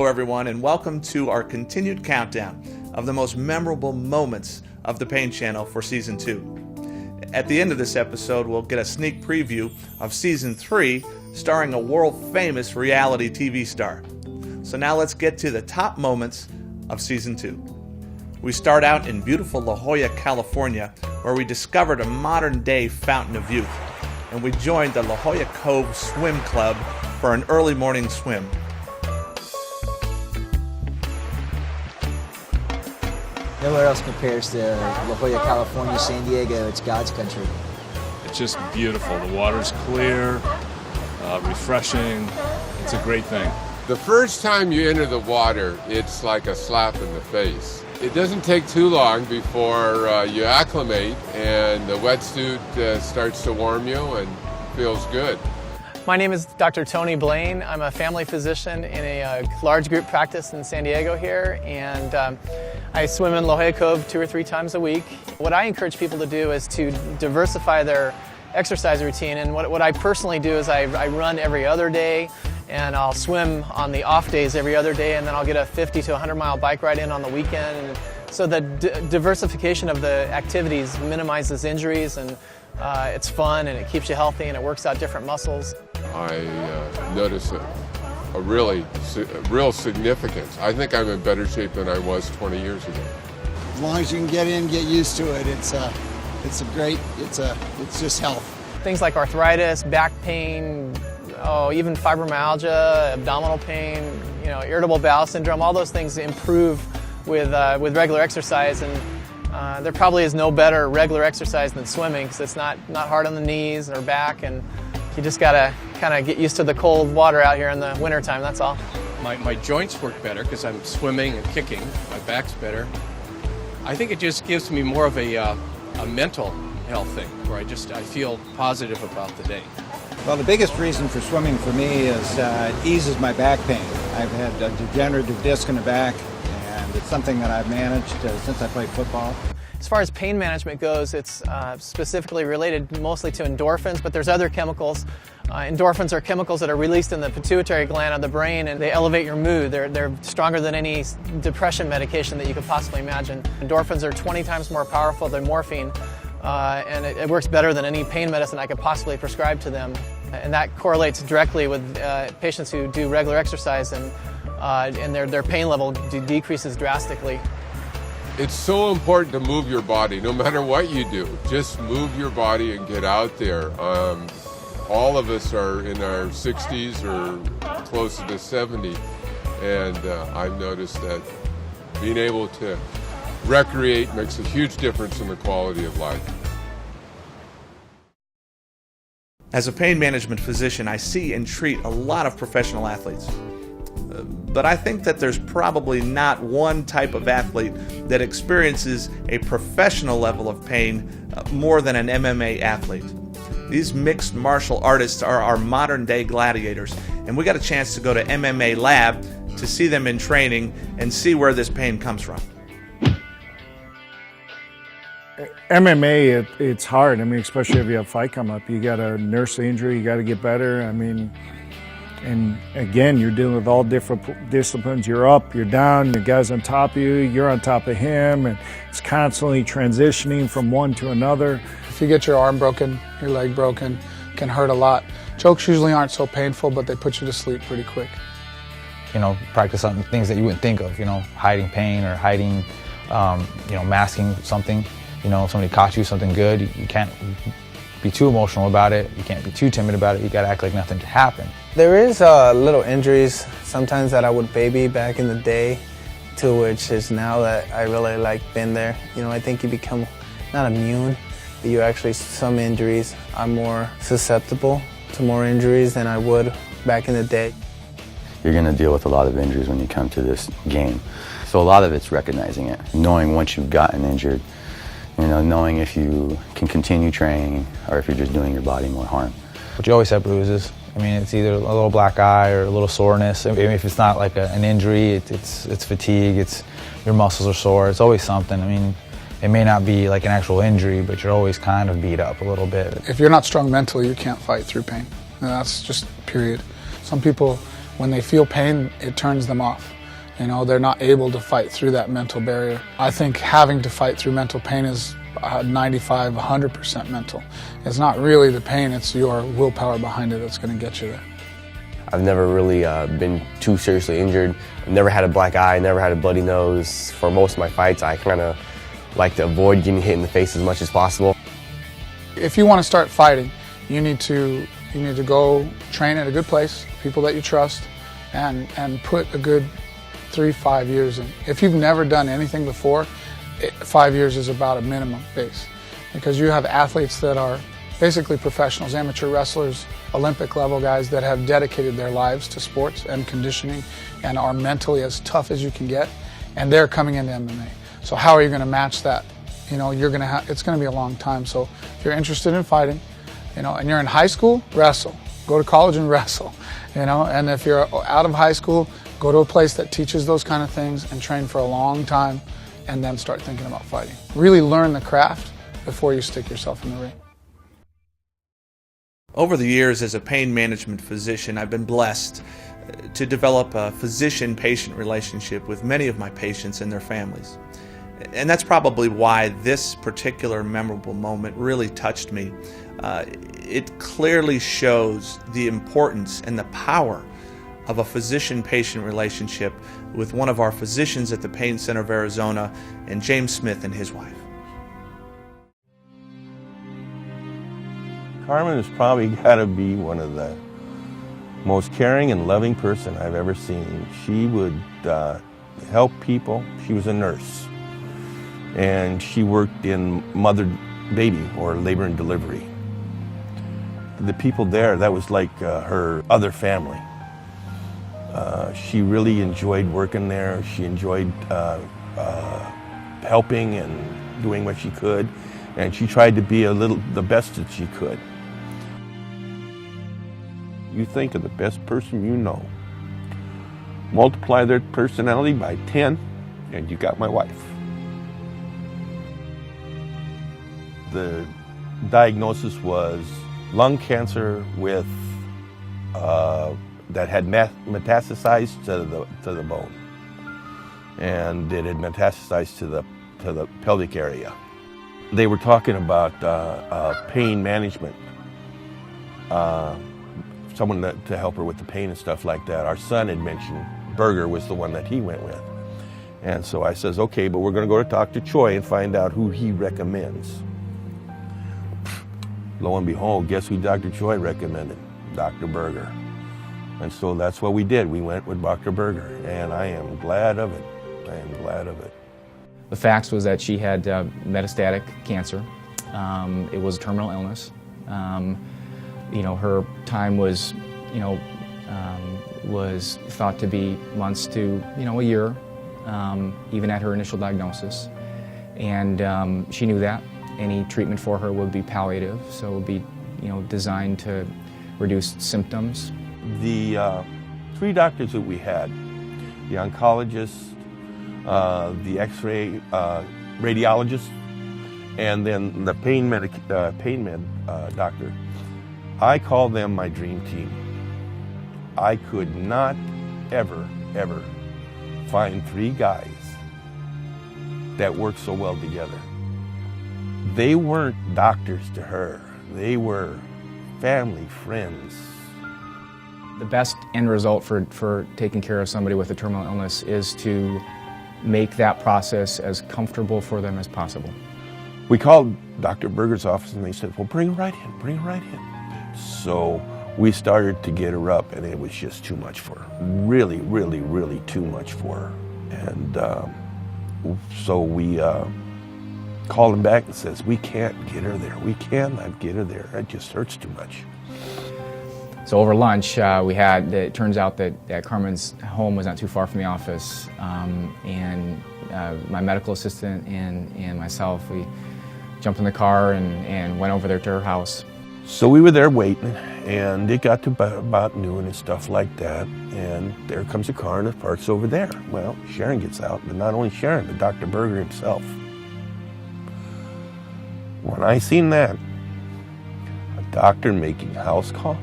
everyone, and welcome to our continued countdown of the most memorable moments of the Pain Channel for Season 2. At the end of this episode, we'll get a sneak preview of Season 3, starring a world-famous reality TV star. So now let's get to the top moments of Season 2. We start out in beautiful La Jolla, California, where we discovered a modern-day fountain of youth, and we joined the La Jolla Cove Swim Club for an early morning swim. Nowhere else compares to La Jolla, California, San Diego. It's God's country. It's just beautiful. The water's clear, refreshing. It's a great thing. The first time you enter the water, it's like a slap in the face. It doesn't take too long before you acclimate and the wetsuit starts to warm you and feels good. My name is Dr. Tony Blaine. I'm a family physician in a large group practice in San Diego here, and I swim in La Jolla Cove 2 or 3 times a week. What I encourage people to do is to diversify their exercise routine, and what I personally do is I run every other day, and I'll swim on the off days every other day, and then I'll get a 50 to 100 mile bike ride in on the weekend. And so the diversification of the activities minimizes injuries, and it's fun, and it keeps you healthy, and it works out different muscles. I notice a real significance. I think I'm in better shape than I was 20 years ago. As long as you can get in, get used to it, it's just health. Things like arthritis, back pain, even fibromyalgia, abdominal pain, irritable bowel syndrome, all those things improve with regular exercise, and there probably is no better regular exercise than swimming, because it's not hard on the knees or back, and you just gotta kind of get used to the cold water out here in the wintertime, that's all. My joints work better because I'm swimming and kicking. My back's better. I think it just gives me more of a mental health thing, where I feel positive about the day. Well, the biggest reason for swimming for me is it eases my back pain. I've had a degenerative disc in the back, and it's something that I've managed since I played football. As far as pain management goes, it's specifically related mostly to endorphins, but there's other chemicals. Endorphins are chemicals that are released in the pituitary gland of the brain, and they elevate your mood. They're stronger than any depression medication that you could possibly imagine. Endorphins are 20 times more powerful than morphine, and it works better than any pain medicine I could possibly prescribe to them. And that correlates directly with patients who do regular exercise, and their pain level decreases drastically. It's so important to move your body, no matter what you do. Just move your body and get out there. All of us are in our 60s or closer to 70, and I've noticed that being able to recreate makes a huge difference in the quality of life. As a pain management physician, I see and treat a lot of professional athletes. But I think that there's probably not one type of athlete that experiences a professional level of pain more than an MMA athlete. These mixed martial artists are our modern-day gladiators, and we got a chance to go to MMA Lab to see them in training and see where this pain comes from. MMA, it's hard. Especially if you have a fight come up. You got to nurse the injury, you got to get better. And again, you're dealing with all different disciplines. You're up, you're down, the guy's on top of you, you're on top of him, and it's constantly transitioning from one to another. If you get your arm broken, your leg broken, it can hurt a lot. Chokes usually aren't so painful, but they put you to sleep pretty quick. Practice on things that you wouldn't think of, hiding pain or hiding, masking something. If somebody caught you something good, you can't be too emotional about it, you can't be too timid about it, you gotta act like nothing happened. There is little injuries sometimes that I would baby back in the day, to which is now that I really been there. I think you become not immune, but you actually, some injuries, I'm more susceptible to more injuries than I would back in the day. You're gonna deal with a lot of injuries when you come to this game. So a lot of it's recognizing it, knowing once you've gotten injured, knowing if you can continue training or if you're just doing your body more harm. But you always have bruises. It's either a little black eye or a little soreness. If it's not like an injury, it's fatigue, it's your muscles are sore, it's always something. It may not be like an actual injury, but you're always kind of beat up a little bit. If you're not strong mentally, you can't fight through pain. And that's just period. Some people, when they feel pain, it turns them off. You know, they're not able to fight through that mental barrier. I think having to fight through mental pain is 95, 100% mental. It's not really the pain, it's your willpower behind it that's going to get you there. I've never really been too seriously injured. I've never had a black eye, never had a bloody nose. For most of my fights, I kind of like to avoid getting hit in the face as much as possible. If you want to start fighting, you need to go train at a good place, people that you trust, and put a good 3-5 years in. If you've never done anything before, 5 years is about a minimum base, because you have athletes that are basically professionals, amateur wrestlers, Olympic level guys that have dedicated their lives to sports and conditioning and are mentally as tough as you can get, and they're coming into MMA. So how are you going to match that? You know, it's going to be a long time. So if you're interested in fighting, you know, and you're in high school, wrestle. Go to college and wrestle, you know, and if you're out of high school, go to a place that teaches those kind of things and train for a long time, and then start thinking about fighting. Really learn the craft before you stick yourself in the ring. Over the years as a pain management physician, I've been blessed to develop a physician-patient relationship with many of my patients and their families. And that's probably why this particular memorable moment really touched me. It clearly shows the importance and the power of a physician-patient relationship with one of our physicians at the Pain Center of Arizona, and James Smith and his wife. Carmen has probably got to be one of the most caring and loving person I've ever seen. She would help people. She was a nurse, and she worked in mother-baby or labor and delivery. The people there, that was like her other family. She really enjoyed working there. She enjoyed helping and doing what she could, and she tried to be the best that she could. You think of the best person you know, multiply their personality by 10, and you got my wife. The diagnosis was lung cancer with that had metastasized to the bone, and it had metastasized to the pelvic area. They were talking about pain management, someone to help her with the pain and stuff like that. Our son had mentioned Berger was the one that he went with, and so I says, okay, but we're going to go to Dr. Choi and find out who he recommends. Lo and behold, guess who Dr. Choi recommended? Dr. Berger. And so that's what we did. We went with Dr. Berger, and I am glad of it. I am glad of it. The facts was that she had metastatic cancer. It was a terminal illness. You know, her time was, was thought to be months to, a year, even at her initial diagnosis. And she knew that. Any treatment for her would be palliative, so it would be, designed to reduce symptoms. The 3 doctors that we had, the oncologist, the X-ray radiologist, and then the pain med doctor, I call them my dream team. I could not ever find 3 guys that worked so well together. They weren't doctors to her. They were family, friends. The best end result for taking care of somebody with a terminal illness is to make that process as comfortable for them as possible. We called Dr. Berger's office and they said, well, bring her right in, bring her right in. So we started to get her up, and it was just too much for her. Really, really, really too much for her. And so we called him back and says, we can't get her there. We cannot get her there. It just hurts too much. So over lunch, it turns out that Carmen's home was not too far from the office, and my medical assistant and myself, we jumped in the car and went over there to her house. So we were there waiting, and it got to about noon and stuff like that, and there comes a car and it parks over there. Well, Sharon gets out, but not only Sharon, but Dr. Berger himself. When I seen that, a doctor making house calls,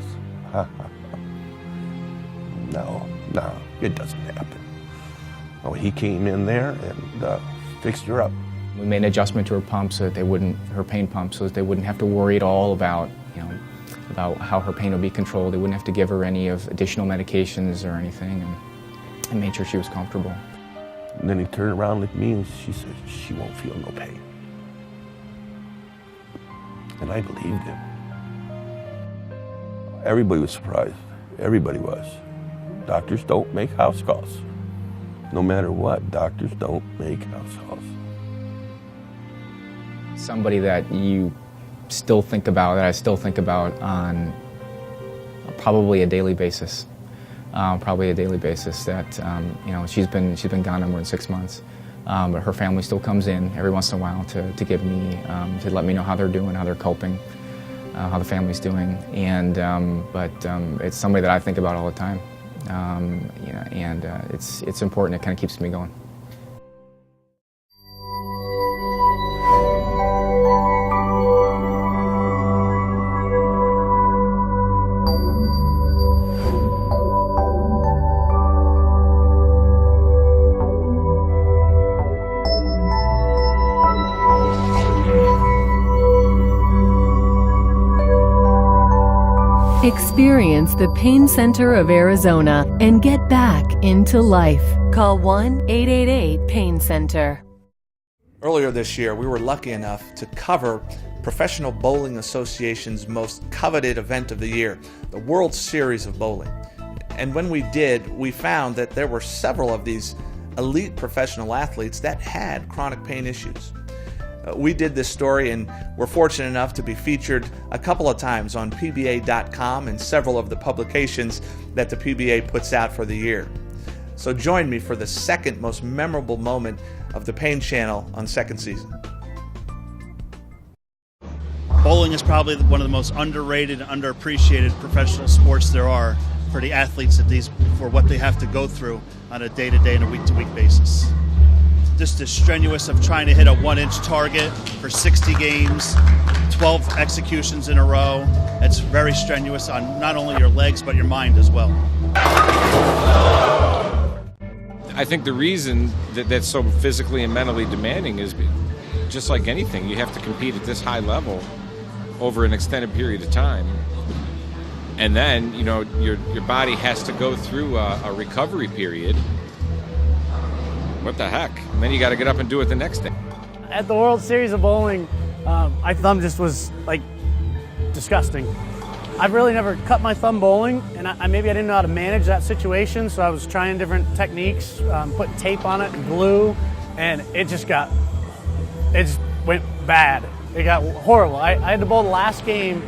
no, it doesn't happen. Oh, he came in there and fixed her up. We made an adjustment to her pump so that her pain pump, so that they wouldn't have to worry at all about, about how her pain would be controlled. They wouldn't have to give her any of additional medications or anything, and made sure she was comfortable. And then he turned around at me and she said, she won't feel no pain. And I believed him. Everybody was surprised. Everybody was. Doctors don't make house calls. No matter what, doctors don't make house calls. Somebody that you still think about, that I still think about on probably a daily basis. That she's been gone no more than 6 months, but her family still comes in every once in a while to give me to let me know how they're doing, how they're coping, how the family's doing, and it's somebody that I think about all the time, and it's important. It kind of keeps me going. Experience the Pain Center of Arizona and get back into life. Call 1-888-PAIN-CENTER. Earlier this year, we were lucky enough to cover Professional Bowling Association's most coveted event of the year, the World Series of Bowling. And when we did, we found that there were several of these elite professional athletes that had chronic pain issues. We did this story and were fortunate enough to be featured a couple of times on PBA.com and several of the publications that the PBA puts out for the year. So join me for the second most memorable moment of the Pain Channel on second season. Bowling is probably one of the most underrated and underappreciated professional sports there are for the athletes for what they have to go through on a day-to-day and a week-to-week basis. Just the strenuous of trying to hit a 1-inch target for 60 games, 12 executions in a row. It's very strenuous on not only your legs, but your mind as well. I think the reason that that's so physically and mentally demanding is just like anything, you have to compete at this high level over an extended period of time. And then, your body has to go through a recovery period. What the heck? And then you got to get up and do it the next day. At the World Series of Bowling, my thumb just was disgusting. I've really never cut my thumb bowling, and maybe I didn't know how to manage that situation, so I was trying different techniques, putting tape on it and glue, and it just went bad. It got horrible. I had to bowl the last game,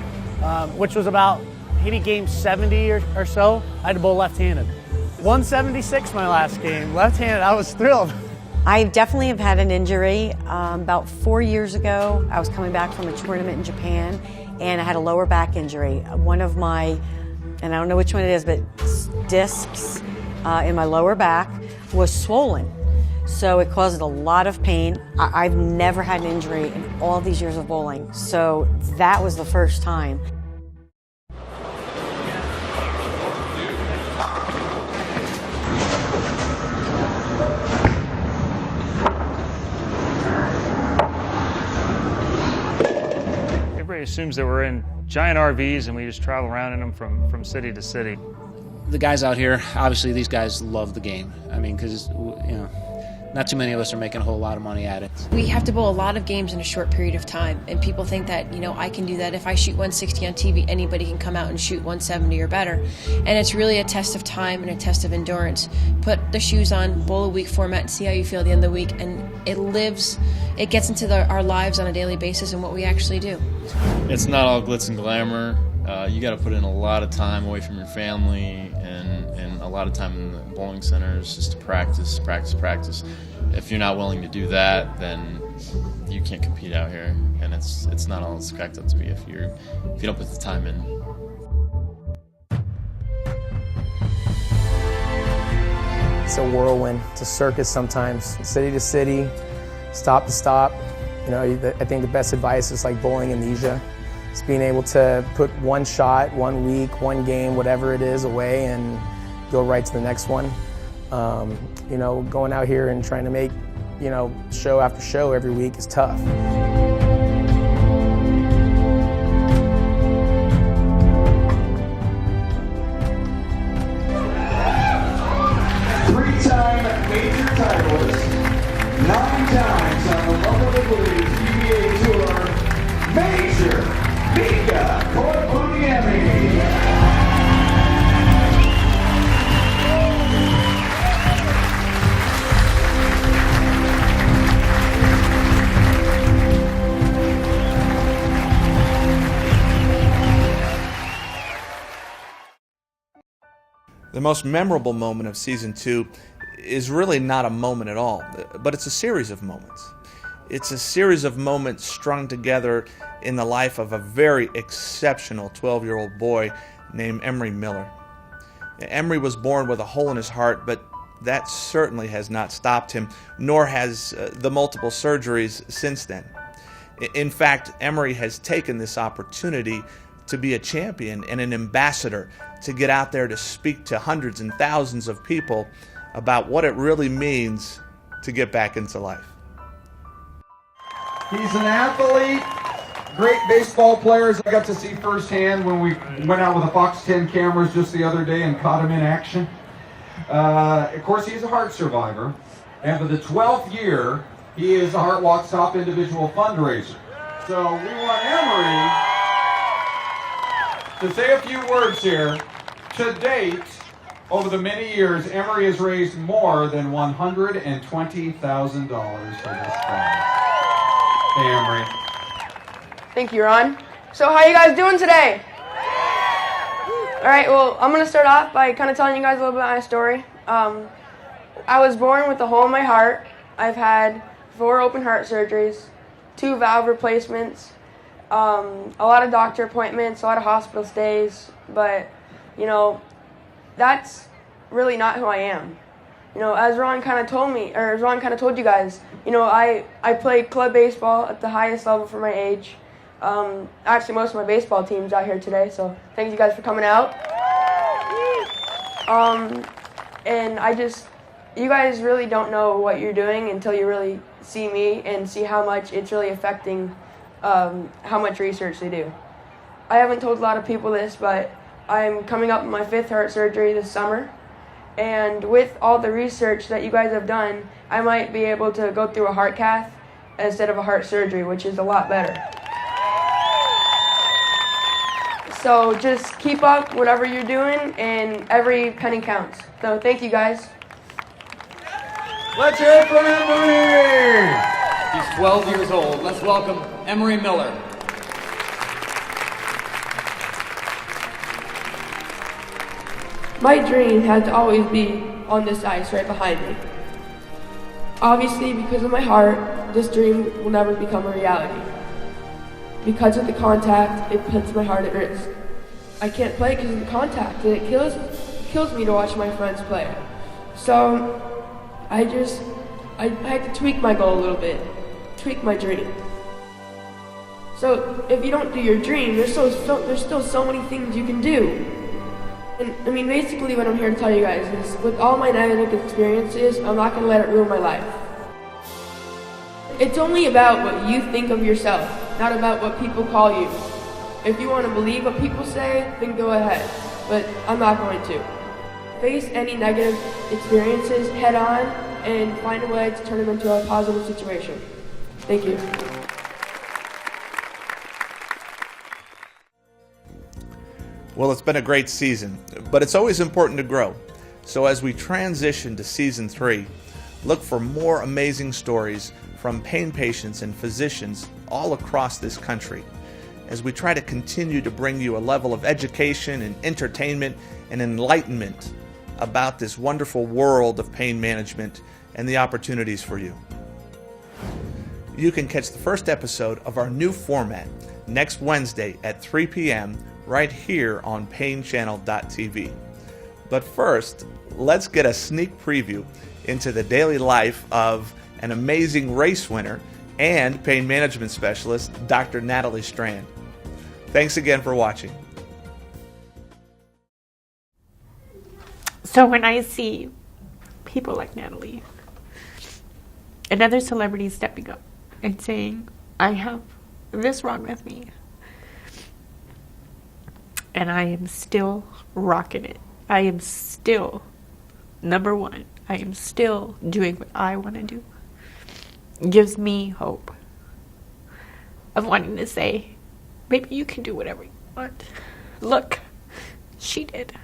which was about maybe game 70 or so. I had to bowl left-handed. 176 my last game, left-handed. I was thrilled. I definitely have had an injury. About 4 years ago, I was coming back from a tournament in Japan, and I had a lower back injury. One of my, and I don't know which one it is, but discs in my lower back was swollen. So it caused a lot of pain. I've never had an injury in all these years of bowling. So that was the first time. Everybody assumes that we're in giant RVs and we just travel around in them from city to city. The guys out here, obviously these guys love the game. I mean, because, not too many of us are making a whole lot of money at it. We have to bowl a lot of games in a short period of time, and people think that, I can do that. If I shoot 160 on TV, anybody can come out and shoot 170 or better. And it's really a test of time and a test of endurance. Put the shoes on, bowl a week format, and see how you feel at the end of the week. And it gets into our lives on a daily basis and what we actually do. It's not all glitz and glamour. You got to put in a lot of time away from your family and a lot of time in the bowling centers just to practice. If you're not willing to do that, then you can't compete out here, and it's not all it's cracked up to be if you don't put the time in. It's a whirlwind. It's a circus sometimes, city to city, stop to stop. I think the best advice is like bowling amnesia. It's being able to put one shot, 1 week, one game, whatever it is, away and go right to the next one. You know, going out here and trying to make, you know, show after show every week is tough. Three-time major titleist, 9 times on the Local League PBA Tour, Major Mika Koipuniemi. The most memorable moment of Season 2 is really not a moment at all, but it's a series of moments. It's a series of moments strung together in the life of a very exceptional 12-year-old boy named Emery Miller. Emery was born with a hole in his heart, but that certainly has not stopped him, nor has the multiple surgeries since then. In fact, Emery has taken this opportunity to be a champion and an ambassador, to get out there to speak to hundreds and thousands of people about what it really means to get back into life. He's an athlete, great baseball players. I got to see firsthand when we went out with the Fox 10 cameras just the other day and caught him in action. Of course, he's a heart survivor, and for the 12th year, he is the Heart Walk's top individual fundraiser. So we want Emery to say a few words here. To date, over the many years, Emery has raised more than $120,000 for this cause. Hey, Emery. Thank you, Ron. So how you guys doing today? All right, well, I'm going to start off by kind of telling you guys a little bit about my story. I was born with a hole in my heart. I've had 4 open heart surgeries, 2 valve replacements, a lot of doctor appointments, a lot of hospital stays, but, you know, that's really not who I am. You know, as Ron kind of told me, or as Ron kind of told you guys, you know, I played club baseball at the highest level for my age. Actually, most of my baseball team's out here today, so thank you guys for coming out. And you guys really don't know what you're doing until you really see me and see how much it's really affecting how much research they do. I haven't told a lot of people this, but I'm coming up on my 5th heart surgery this summer. And with all the research that you guys have done, I might be able to go through a heart cath instead of a heart surgery, which is a lot better. So just keep up whatever you're doing, and every penny counts. So thank you, guys. Let's hear it for Emery! He's 12 years old. Let's welcome Emery Miller. My dream had to always be on this ice right behind me. Obviously, because of my heart, this dream will never become a reality. Because of the contact, it puts my heart at risk. I can't play because of the contact, and it kills me to watch my friends play. So I had to tweak my goal a little bit, tweak my dream. So if you don't do your dream, there's still so many things you can do. And I mean, basically what I'm here to tell you guys is, with all my negative experiences, I'm not going to let it ruin my life. It's only about what you think of yourself, not about what people call you. If you want to believe what people say, then go ahead, but I'm not going to. Face any negative experiences head on and find a way to turn them into a positive situation. Thank you. Well, it's been a great season, but it's always important to grow. So as we transition to Season 3, look for more amazing stories from pain patients and physicians all across this country, as we try to continue to bring you a level of education and entertainment and enlightenment about this wonderful world of pain management and the opportunities for you. You can catch the first episode of our new format next Wednesday at 3 p.m. right here on painchannel.tv. But first, let's get a sneak preview into the daily life of an amazing race winner and pain management specialist, Dr. Natalie Strand. Thanks again for watching. So when I see people like Natalie and other celebrities stepping up and saying, I have this wrong with me. And I am still rocking it. I am still number one. I am still doing what I want to do. It gives me hope of wanting to say, maybe you can do whatever you want. Look, she did.